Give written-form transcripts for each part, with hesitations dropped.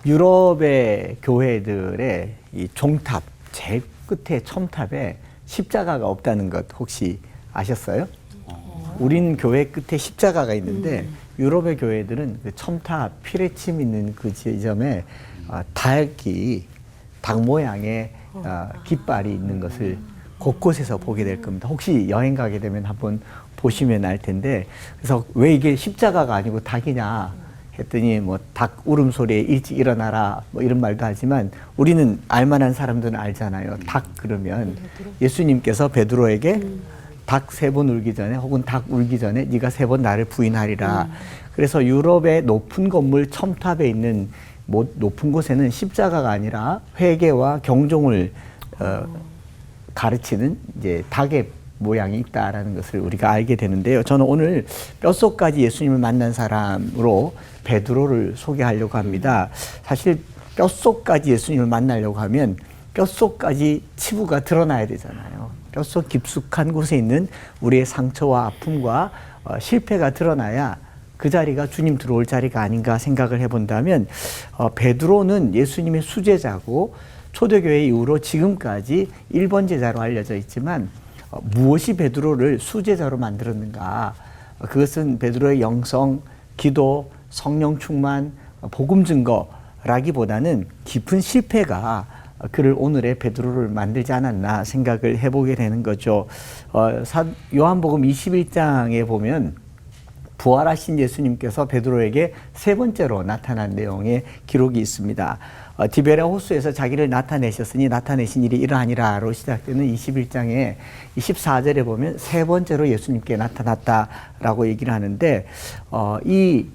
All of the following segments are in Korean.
유럽의 교회들의 이 종탑, 제일 끝에 첨탑에 십자가가 없다는 것 혹시 아셨어요? 우린 교회 끝에 십자가가 있는데 유럽의 교회들은 그 첨탑, 피레침 있는 그 지점에 닭 모양의 깃발이 있는 것을 곳곳에서 보게 될 겁니다. 혹시 여행 가게 되면 한번 보시면 알 텐데, 그래서 왜 이게 십자가가 아니고 닭이냐 했더니 뭐 닭 울음소리에 일찍 일어나라 뭐 이런 말도 하지만 우리는 알만한 사람들은 알잖아요. 닭 그러면 예수님께서 베드로에게 닭 3번 울기 전에 혹은 닭 울기 전에 네가 3번 나를 부인하리라. 그래서 유럽의 높은 건물 첨탑에 있는 높은 곳에는 십자가가 아니라 회개와 경종을 가르치는 이제 닭의 모양이 있다라는 것을 우리가 알게 되는데요. 저는 오늘 뼛속까지 예수님을 만난 사람으로 베드로를 소개하려고 합니다. 사실 뼛속까지 예수님을 만나려고 하면 뼛속까지 치부가 드러나야 되잖아요. 뼛속 깊숙한 곳에 있는 우리의 상처와 아픔과 실패가 드러나야 그 자리가 주님 들어올 자리가 아닌가 생각을 해본다면 베드로는 예수님의 수제자고 초대교회 이후로 지금까지 1번 제자로 알려져 있지만 무엇이 베드로를 수제자로 만들었는가? 그것은 베드로의 영성, 기도, 성령 충만, 복음 증거라기보다는 깊은 실패가 그를 오늘의 베드로를 만들지 않았나 생각을 해보게 되는 거죠. 요한복음 21장에 보면 부활하신 예수님께서 베드로에게 3번째로 나타난 내용의 기록이 있습니다. 디베랴 호수에서 자기를 나타내셨으니 나타내신 일이 이러하니라로 시작되는 21장에 24절에 보면 3번째로 예수님께 나타났다라고 얘기를 하는데 이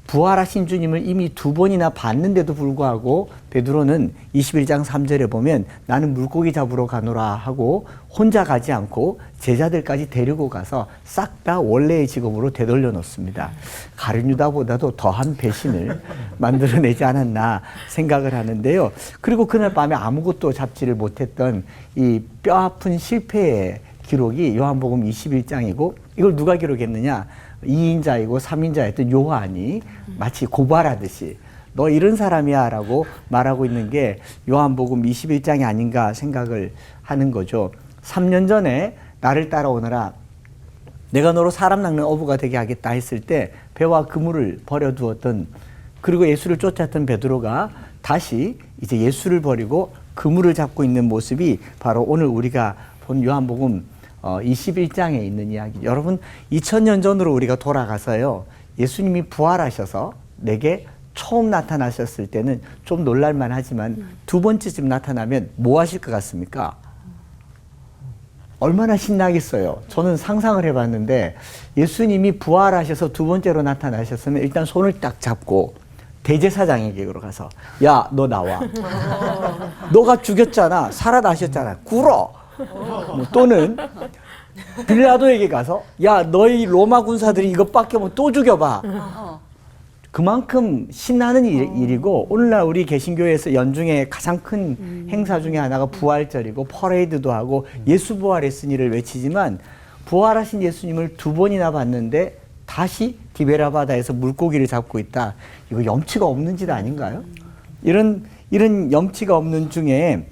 부활하신 주님을 이미 2번이나 봤는데도 불구하고 베드로는 21장 3절에 보면 나는 물고기 잡으러 가노라 하고 혼자 가지 않고 제자들까지 데리고 가서 싹 다 원래의 직업으로 되돌려 놓습니다. 가룟 유다보다도 더한 배신을 만들어내지 않았나 생각을 하는데요. 그리고 그날 밤에 아무것도 잡지를 못했던 이 뼈아픈 실패의 기록이 요한복음 21장이고 이걸 누가 기록했느냐? 2인자이고 3인자였던 요한이 마치 고발하듯이 너 이런 사람이야 라고 말하고 있는 게 요한복음 21장이 아닌가 생각을 하는 거죠. 3년 전에 나를 따라오너라 내가 너로 사람 낚는 어부가 되게 하겠다 했을 때 배와 그물을 버려두었던 그리고 예수를 쫓았던 베드로가 다시 이제 예수를 버리고 그물을 잡고 있는 모습이 바로 오늘 우리가 본 요한복음 21장에 있는 이야기. 여러분 2000년 전으로 우리가 돌아가서요. 예수님이 부활하셔서 내게 처음 나타나셨을 때는 좀 놀랄만 하지만 2번째쯤 나타나면 뭐 하실 것 같습니까? 얼마나 신나겠어요. 저는 상상을 해봤는데 예수님이 부활하셔서 2번째로 나타나셨으면 일단 손을 딱 잡고 대제사장에게로 가서 야, 너 나와. 너가 죽였잖아. 살아나셨잖아. 굴어. 또는 빌라도에게 가서 야 너희 로마 군사들이 이것밖에 없으면 또 죽여봐. 그만큼 신나는 일이고 오늘날 우리 개신교회에서 연중에 가장 큰 행사 중에 하나가 부활절이고 퍼레이드도 하고 예수 부활했으니를 외치지만 부활하신 예수님을 2번이나 봤는데 다시 디베랴 바다에서 물고기를 잡고 있다. 이거 염치가 없는 짓 아닌가요? 이런 염치가 없는 중에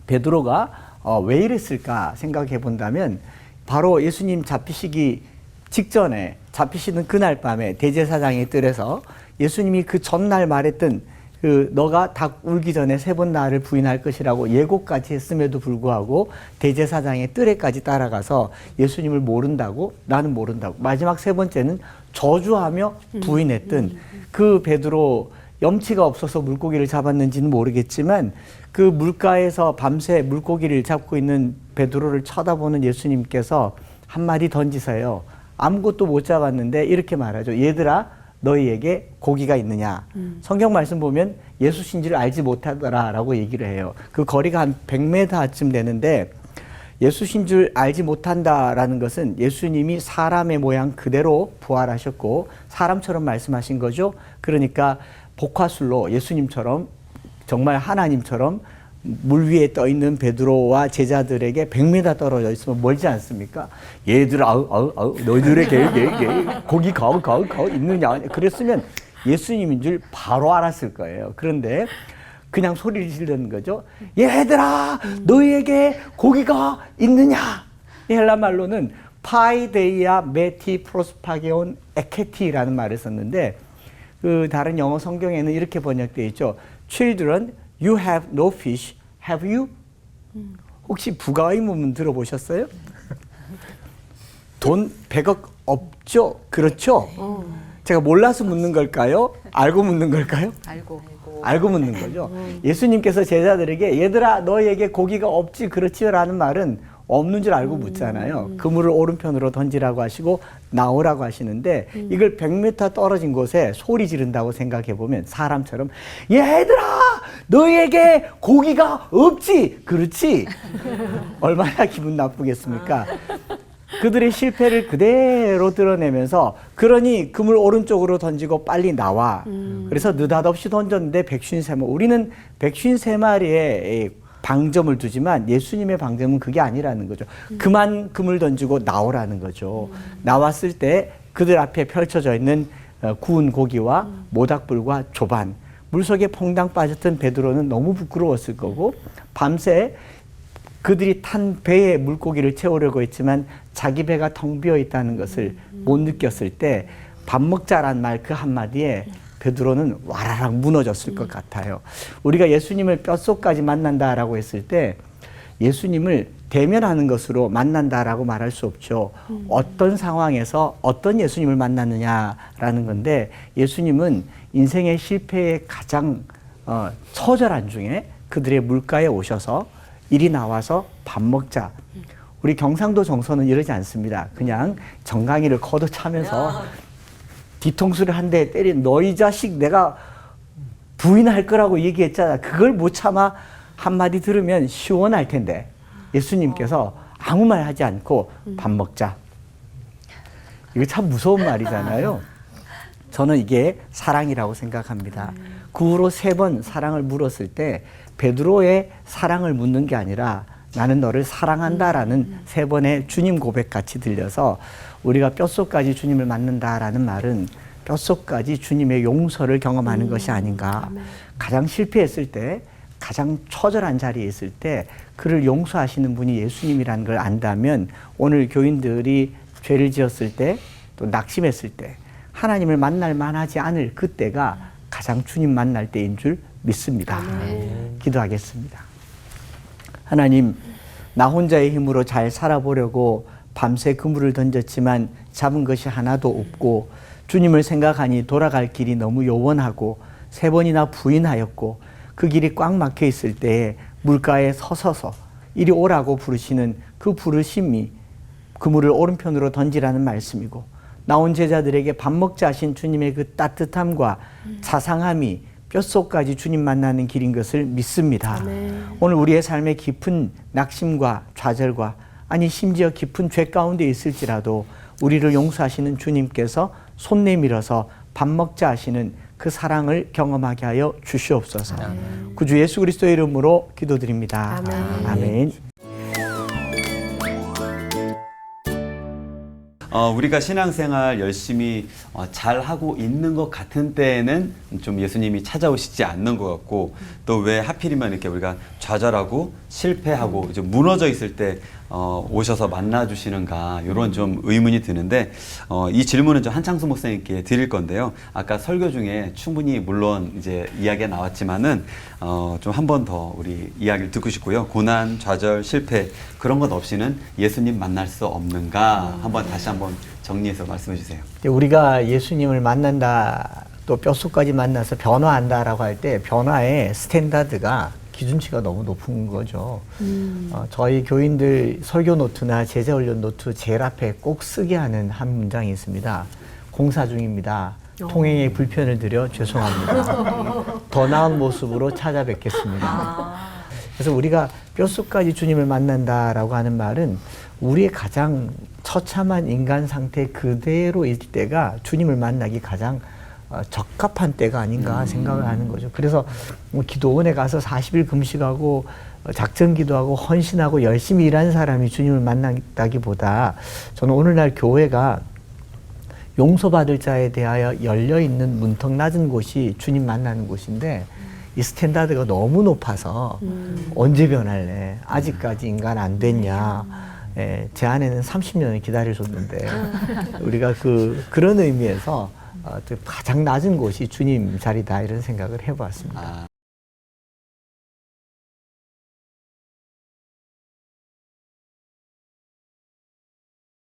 베드로가 왜 이랬을까 생각해 본다면 바로 예수님 잡히시기 직전에 잡히시는 그날 밤에 대제사장의 뜰에서 예수님이 그 전날 말했던 그 너가 닭 울기 전에 3번 나를 부인할 것이라고 예고까지 했음에도 불구하고 대제사장의 뜰에까지 따라가서 예수님을 모른다고 나는 모른다고 마지막 3번째는 저주하며 부인했던 그 베드로 염치가 없어서 물고기를 잡았는지는 모르겠지만 그 물가에서 밤새 물고기를 잡고 있는 베드로를 쳐다보는 예수님께서 한마디 던지세요. 아무것도 못 잡았는데 이렇게 말하죠. 얘들아 너희에게 고기가 있느냐. 성경 말씀 보면 예수신지를 알지 못하더라 라고 얘기를 해요. 그 거리가 한 100m쯤 되는데 예수신 줄 알지 못한다라는 것은 예수님이 사람의 모양 그대로 부활하셨고 사람처럼 말씀하신 거죠. 그러니까 복화술로 예수님처럼 정말 하나님처럼 물 위에 떠 있는 베드로와 제자들에게 100m 떨어져 있으면 멀지 않습니까? 얘들아, 너희들에게 고기 가오 있느냐? 그랬으면 예수님인 줄 바로 알았을 거예요. 그런데 그냥 소리를 지르는 거죠. 얘들아, 너희에게 고기가 있느냐? 이 헬라 말로는 파이데이아 메티 프로스파게온 에케티라는 말을 썼는데 그 다른 영어 성경에는 이렇게 번역되어 있죠. Children, you have no fish, have you? 혹시 부가 의문문 들어보셨어요? 돈 100억 없죠? 그렇죠? 제가 몰라서 묻는 걸까요? 알고 묻는 걸까요? 알고 묻는 거죠. 예수님께서 제자들에게 얘들아 너희에게 고기가 없지 그렇지라는 말은 없는 줄 알고 묻잖아요. 그물을 오른편으로 던지라고 하시고 나오라고 하시는데 이걸 100m 떨어진 곳에 소리 지른다고 생각해 보면 사람처럼 얘들아 너희에게 고기가 없지 그렇지 얼마나 기분 나쁘겠습니까? 그들의 실패를 그대로 드러내면서 그러니 그물 오른쪽으로 던지고 빨리 나와. 그래서 느닷없이 던졌는데 153마리. 우리는 153마리의 방점을 두지만 예수님의 방점은 그게 아니라는 거죠. 그만 그물 던지고 나오라는 거죠. 나왔을 때 그들 앞에 펼쳐져 있는 구운 고기와 모닥불과 조반. 물속에 퐁당 빠졌던 베드로는 너무 부끄러웠을 거고 밤새 그들이 탄 배에 물고기를 채우려고 했지만 자기 배가 텅 비어 있다는 것을 못 느꼈을 때 밥 먹자란 말 그 한마디에 베드로는 와라락 무너졌을 것 같아요. 우리가 예수님을 뼛속까지 만난다라고 했을 때 예수님을 대면하는 것으로 만난다라고 말할 수 없죠. 어떤 상황에서 어떤 예수님을 만났느냐라는 건데 예수님은 인생의 실패의 가장 처절한 중에 그들의 물가에 오셔서 이리 나와서 밥 먹자. 우리 경상도 정서는 이러지 않습니다. 그냥 정강이를 걷어차면서 뒤통수를 한 대 때린 너희 자식 내가 부인할 거라고 얘기했잖아. 그걸 못 참아 한마디 들으면 시원할 텐데 예수님께서 아무 말 하지 않고 밥 먹자. 이거 참 무서운 말이잖아요. 저는 이게 사랑이라고 생각합니다. 그 후로 3번 사랑을 물었을 때 베드로의 사랑을 묻는 게 아니라 나는 너를 사랑한다라는 3번의 주님 고백 같이 들려서 우리가 뼛속까지 주님을 만난다라는 말은 뼛속까지 주님의 용서를 경험하는 것이 아닌가. 가장 실패했을 때 가장 처절한 자리에 있을 때 그를 용서하시는 분이 예수님이라는 걸 안다면 오늘 교인들이 죄를 지었을 때 또 낙심했을 때 하나님을 만날 만하지 않을 그때가 가장 주님 만날 때인 줄 믿습니다. 기도하겠습니다. 하나님, 나 혼자의 힘으로 잘 살아보려고 밤새 그물을 던졌지만 잡은 것이 하나도 없고 주님을 생각하니 돌아갈 길이 너무 요원하고 3번이나 부인하였고 그 길이 꽉 막혀 있을 때에 물가에 서서서 이리 오라고 부르시는 그 부르심이 그물을 오른편으로 던지라는 말씀이고 나온 제자들에게 밥 먹자 하신 주님의 그 따뜻함과 자상함이 뼛속까지 주님 만나는 길인 것을 믿습니다. 오늘 우리의 삶에 깊은 낙심과 좌절과 아니 심지어 깊은 죄 가운데 있을지라도 우리를 용서하시는 주님께서 손 내밀어서 밥 먹자 하시는 그 사랑을 경험하게 하여 주시옵소서. 구주 예수 그리스도의 이름으로 기도드립니다. 아멘. 우리가 신앙생활 열심히 잘하고 있는 것 같은 때에는 좀 예수님이 찾아오시지 않는 것 같고 또 왜 하필이면 이렇게 우리가 좌절하고 실패하고 이제 무너져 있을 때 오셔서 만나주시는가 이런 좀 의문이 드는데 이 질문은 좀 한창수 목사님께 드릴 건데요. 아까 설교 중에 충분히 물론 이제 이야기가 나왔지만은 좀 한 번 더 우리 이야기를 듣고 싶고요. 고난, 좌절, 실패 그런 것 없이는 예수님 만날 수 없는가 한번 다시 한번 정리해서 말씀해 주세요. 우리가 예수님을 만난다 또 뼛속까지 만나서 변화한다라고 할 때 변화의 스탠다드가 기준치가 너무 높은 거죠. 저희 교인들 설교 노트나 제자훈련 노트 제일 앞에 꼭 쓰게 하는 한 문장이 있습니다. 공사 중입니다. 통행에 불편을 드려 죄송합니다. 더 나은 모습으로 찾아뵙겠습니다. 그래서 우리가 뼛속까지 주님을 만난다라고 하는 말은 우리의 가장 처참한 인간 상태 그대로일 때가 주님을 만나기 가장 적합한 때가 아닌가 생각을 하는 거죠. 그래서 뭐 기도원에 가서 40일 금식하고 작전 기도하고 헌신하고 열심히 일하는 사람이 주님을 만난다기보다 저는 오늘날 교회가 용서받을 자에 대하여 열려 있는 문턱 낮은 곳이 주님 만나는 곳인데 이 스탠다드가 너무 높아서 언제 변할래? 아직까지 인간 안 됐냐? 예, 제 아내는 30년을 기다려줬는데 우리가 그런 의미에서 가장 낮은 곳이 주님 자리다 이런 생각을 해보았습니다.